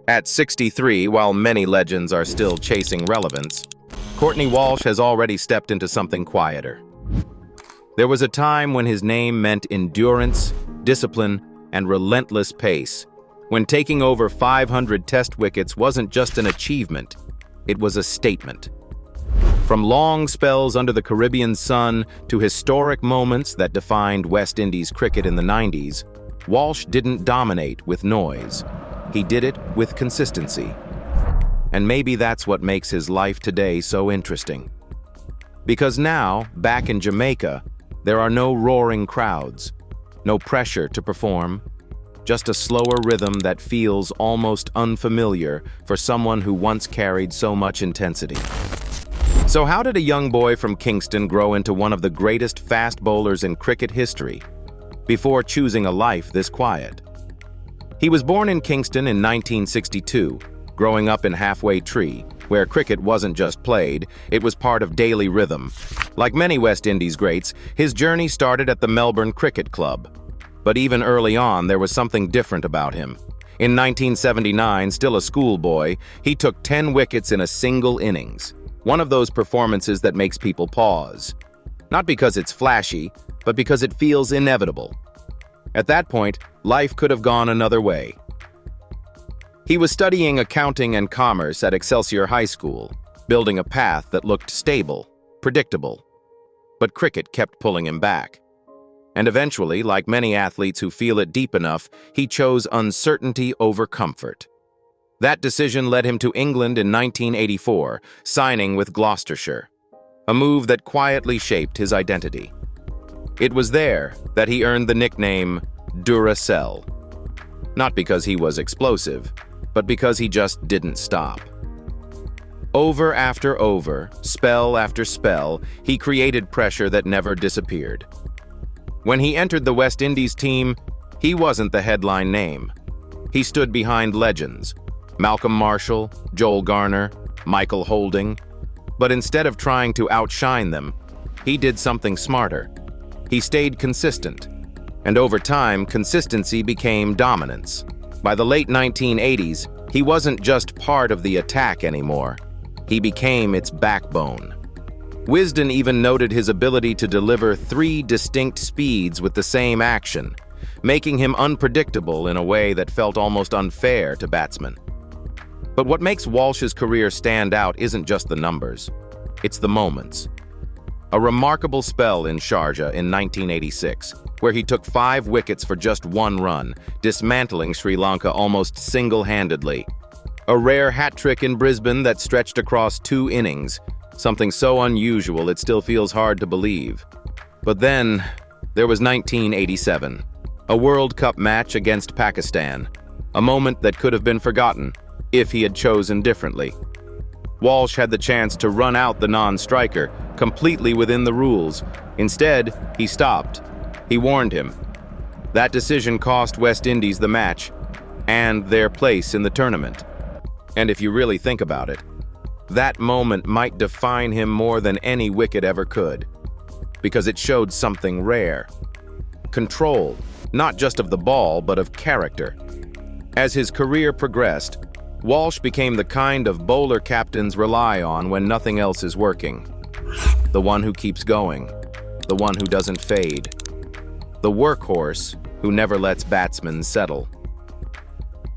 At 63, while many legends are still chasing relevance, Courtney Walsh has already stepped into something quieter. There was a time when his name meant endurance, discipline, and relentless pace, when taking over 500 test wickets wasn't just an achievement, it was a statement. From long spells under the Caribbean sun to historic moments that defined West Indies cricket in the 90s, Walsh didn't dominate with noise. He did it with consistency. And maybe that's what makes his life today so interesting. Because now, back in Jamaica, there are no roaring crowds, no pressure to perform, just a slower rhythm that feels almost unfamiliar for someone who once carried so much intensity. So how did a young boy from Kingston grow into one of the greatest fast bowlers in cricket history, before choosing a life this quiet? He was born in Kingston in 1962, growing up in Halfway Tree, where cricket wasn't just played, it was part of daily rhythm. Like many West Indies greats, his journey started at the Melbourne Cricket Club. But even early on, there was something different about him. In 1979, still a schoolboy, he took 10 wickets in a single innings. One of those performances that makes people pause. Not because it's flashy, but because it feels inevitable. At that point, life could have gone another way. He was studying accounting and commerce at Excelsior High School, building a path that looked stable, predictable. But cricket kept pulling him back. And eventually, like many athletes who feel it deep enough, he chose uncertainty over comfort. That decision led him to England in 1984, signing with Gloucestershire, a move that quietly shaped his identity. It was there that he earned the nickname Duracell. Not because he was explosive, but because he just didn't stop. Over after over, spell after spell, he created pressure that never disappeared. When he entered the West Indies team, he wasn't the headline name. He stood behind legends, Malcolm Marshall, Joel Garner, Michael Holding. But instead of trying to outshine them, he did something smarter. He stayed consistent. And over time, consistency became dominance. By the late 1980s, he wasn't just part of the attack anymore. He became its backbone. Wisden even noted his ability to deliver 3 distinct speeds with the same action, making him unpredictable in a way that felt almost unfair to batsmen. But what makes Walsh's career stand out isn't just the numbers, it's the moments. A remarkable spell in Sharjah in 1986, where he took 5 wickets for just 1 run, dismantling Sri Lanka almost single-handedly. A rare hat-trick in Brisbane that stretched across 2 innings, something so unusual it still feels hard to believe. But then, there was 1987, a World Cup match against Pakistan, a moment that could have been forgotten if he had chosen differently. Walsh had the chance to run out the non-striker, completely within the rules. Instead, he stopped. He warned him. That decision cost West Indies the match, and their place in the tournament. And if you really think about it, that moment might define him more than any wicket ever could, because it showed something rare. Control, not just of the ball, but of character. As his career progressed, Walsh became the kind of bowler captains rely on when nothing else is working. The one who keeps going, the one who doesn't fade, the workhorse who never lets batsmen settle.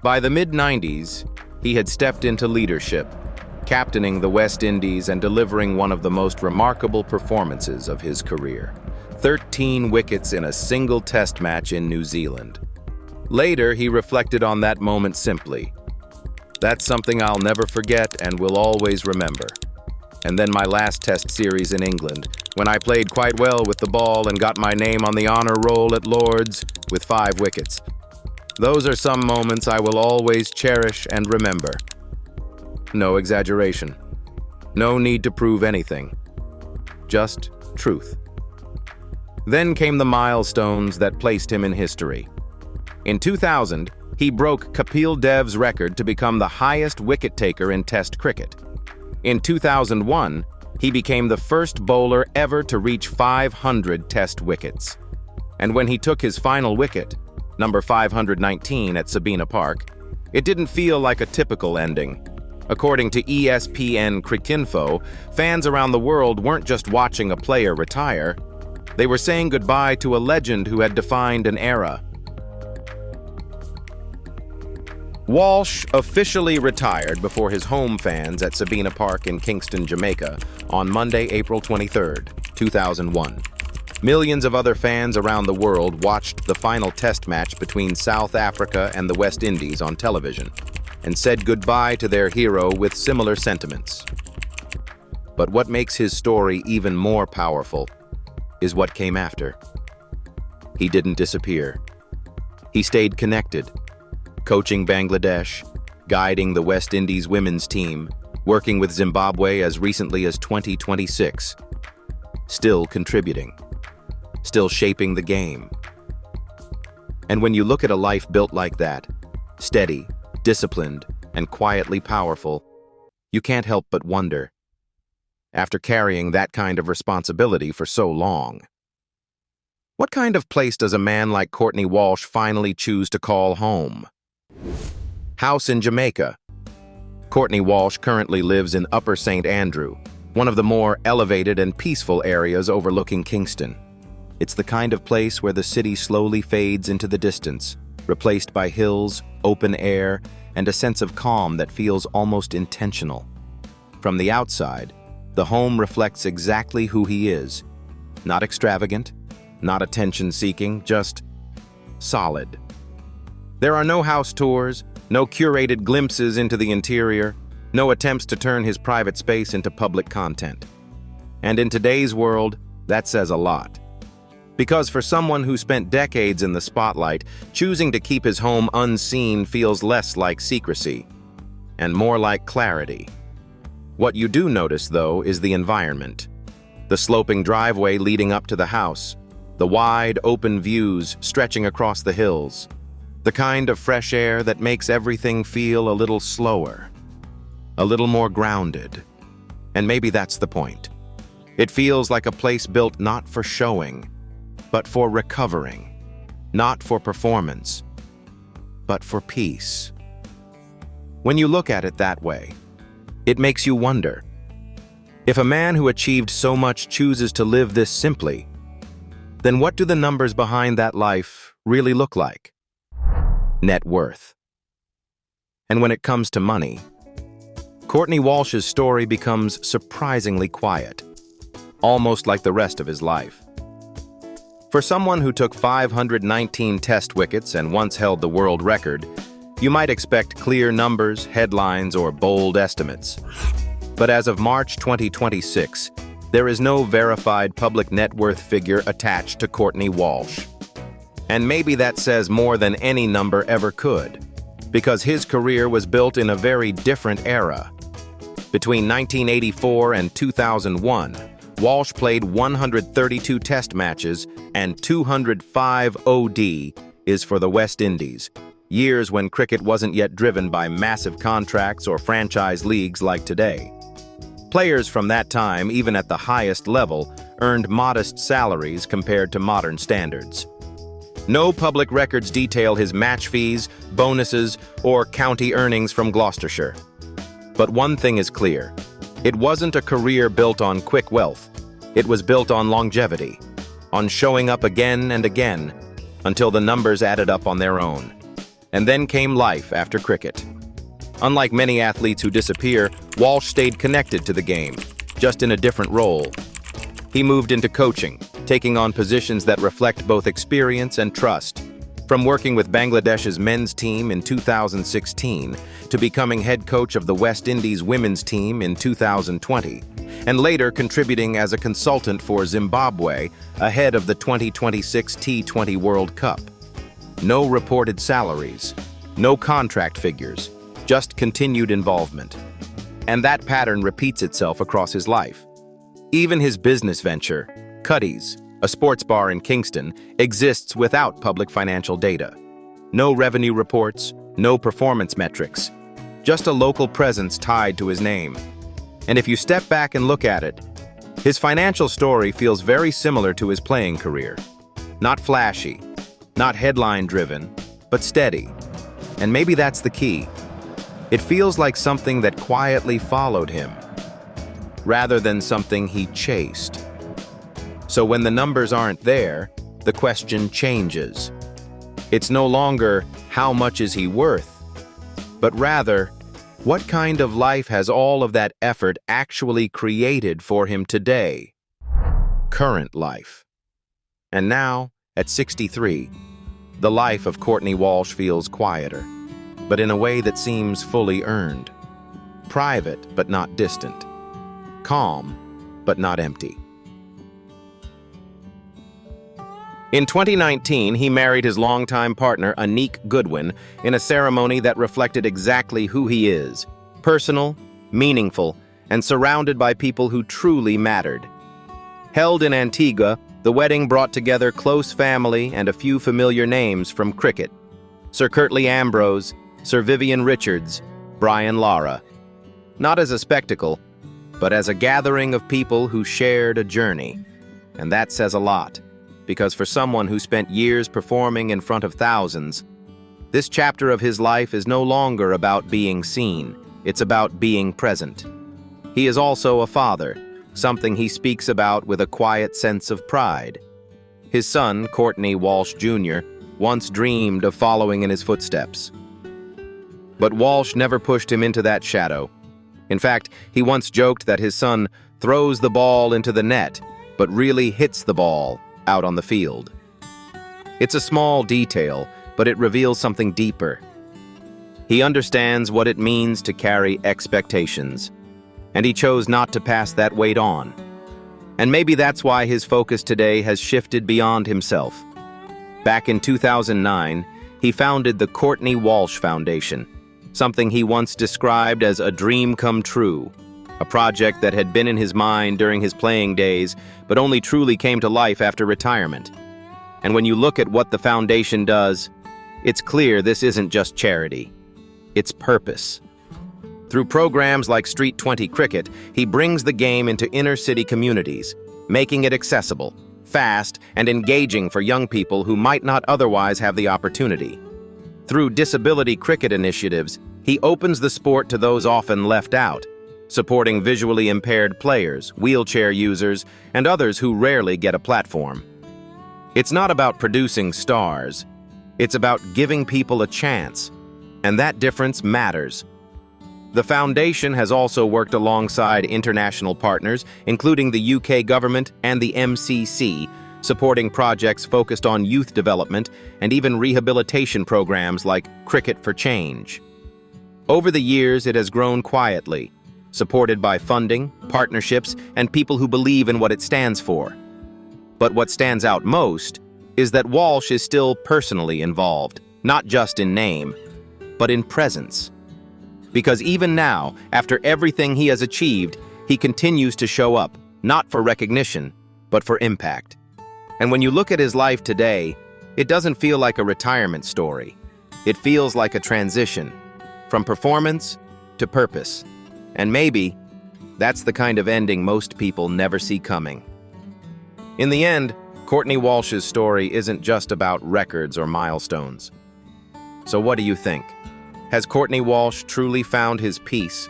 By the mid-90s, he had stepped into leadership, captaining the West Indies and delivering one of the most remarkable performances of his career. 13 wickets in a single test match in New Zealand. Later, he reflected on that moment simply. That's something I'll never forget and will always remember. And then my last test series in England, when I played quite well with the ball and got my name on the honor roll at Lord's with 5 wickets. Those are some moments I will always cherish and remember. No exaggeration. No need to prove anything. Just truth. Then came the milestones that placed him in history. In 2000, he broke Kapil Dev's record to become the highest wicket-taker in Test cricket. In 2001, he became the first bowler ever to reach 500 Test wickets. And when he took his final wicket, number 519 at Sabina Park, It didn't feel like a typical ending. According to ESPN Cricinfo, fans around the world weren't just watching a player retire, they were saying goodbye to a legend who had defined an era. Walsh officially retired before his home fans at Sabina Park in Kingston, Jamaica, on Monday, April 23, 2001. Millions of other fans around the world watched the final test match between South Africa and the West Indies on television and said goodbye to their hero with similar sentiments. But what makes his story even more powerful is what came after. He didn't disappear. He stayed connected, coaching Bangladesh, guiding the West Indies women's team, working with Zimbabwe as recently as 2026, still contributing, still shaping the game. And when you look at a life built like that, steady, disciplined, and quietly powerful, you can't help but wonder, after carrying that kind of responsibility for so long, what kind of place does a man like Courtney Walsh finally choose to call home? House in Jamaica. Courtney Walsh currently lives in Upper St. Andrew, one of the more elevated and peaceful areas overlooking Kingston. It's the kind of place where the city slowly fades into the distance, replaced by hills, open air, and a sense of calm that feels almost intentional. From the outside, the home reflects exactly who he is. Not extravagant, not attention-seeking, just solid. There are no house tours, no curated glimpses into the interior, no attempts to turn his private space into public content. And in today's world, that says a lot. Because for someone who spent decades in the spotlight, choosing to keep his home unseen feels less like secrecy and more like clarity. What you do notice, though, is the environment. The sloping driveway leading up to the house, the wide, open views stretching across the hills, the kind of fresh air that makes everything feel a little slower, a little more grounded. And maybe that's the point. It feels like a place built not for showing, but for recovering, not for performance, but for peace. When you look at it that way, it makes you wonder, if a man who achieved so much chooses to live this simply, then what do the numbers behind that life really look like? Net worth. And when it comes to money, Courtney Walsh's story becomes surprisingly quiet, almost like the rest of his life. For someone who took 519 test wickets and once held the world record, you might expect clear numbers, headlines, or bold estimates. But as of March 2026, there is no verified public net worth figure attached to Courtney Walsh. And maybe that says more than any number ever could, because his career was built in a very different era. Between 1984 and 2001, Walsh played 132 test matches and 205 OD is for the West Indies, years when cricket wasn't yet driven by massive contracts or franchise leagues like today. Players from that time, even at the highest level, earned modest salaries compared to modern standards. No public records detail his match fees, bonuses, or county earnings from Gloucestershire. But one thing is clear. It wasn't a career built on quick wealth. It was built on longevity, on showing up again and again, until the numbers added up on their own. And then came life after cricket. Unlike many athletes who disappear, Walsh stayed connected to the game, just in a different role. He moved into coaching, taking on positions that reflect both experience and trust. From working with Bangladesh's men's team in 2016 to becoming head coach of the West Indies women's team in 2020, and later contributing as a consultant for Zimbabwe ahead of the 2026 T20 World Cup. No reported salaries, no contract figures, just continued involvement. And that pattern repeats itself across his life. Even his business venture, Cuddy's, a sports bar in Kingston, exists without public financial data. No revenue reports, no performance metrics, just a local presence tied to his name. And if you step back and look at it, his financial story feels very similar to his playing career. Not flashy, not headline-driven, but steady. And maybe that's the key. It feels like something that quietly followed him, rather than something he chased. So when the numbers aren't there, the question changes. It's no longer, how much is he worth? But rather, what kind of life has all of that effort actually created for him today? Current life. And now, at 63, the life of Courtney Walsh feels quieter, but in a way that seems fully earned. Private, but not distant. Calm, but not empty. In 2019, he married his longtime partner, Anique Goodwin, in a ceremony that reflected exactly who he is: personal, meaningful, and surrounded by people who truly mattered. Held in Antigua, the wedding brought together close family and a few familiar names from cricket: Sir Curtly Ambrose, Sir Vivian Richards, Brian Lara. Not as a spectacle, but as a gathering of people who shared a journey. And that says a lot, because for someone who spent years performing in front of thousands, this chapter of his life is no longer about being seen, it's about being present. He is also a father, something he speaks about with a quiet sense of pride. His son, Courtney Walsh Jr., once dreamed of following in his footsteps. But Walsh never pushed him into that shadow. In fact, he once joked that his son throws the ball into the net, but really hits the ball out on the field. It's a small detail, but it reveals something deeper. He understands what it means to carry expectations, and he chose not to pass that weight on. And maybe that's why his focus today has shifted beyond himself. Back in 2009, he founded the Courtney Walsh Foundation, something he once described as a dream come true, a project that had been in his mind during his playing days, but only truly came to life after retirement. And when you look at what the foundation does, it's clear this isn't just charity. It's purpose. Through programs like Street 20 Cricket, he brings the game into inner-city communities, making it accessible, fast, and engaging for young people who might not otherwise have the opportunity. Through disability cricket initiatives, he opens the sport to those often left out, supporting visually impaired players, wheelchair users, and others who rarely get a platform. It's not about producing stars. It's about giving people a chance, and that difference matters. The foundation has also worked alongside international partners, including the UK government and the MCC, supporting projects focused on youth development and even rehabilitation programs like Cricket for Change. Over the years, it has grown quietly, supported by funding, partnerships, and people who believe in what it stands for. But what stands out most is that Walsh is still personally involved, not just in name, but in presence. Because even now, after everything he has achieved, he continues to show up, not for recognition, but for impact. And when you look at his life today, it doesn't feel like a retirement story. It feels like a transition, from performance to purpose. And maybe that's the kind of ending most people never see coming. In the end, Courtney Walsh's story isn't just about records or milestones. So what do you think? Has Courtney Walsh truly found his peace?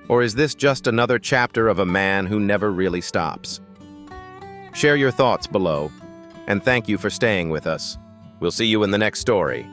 Or is this just another chapter of a man who never really stops? Share your thoughts below, and thank you for staying with us. We'll see you in the next story.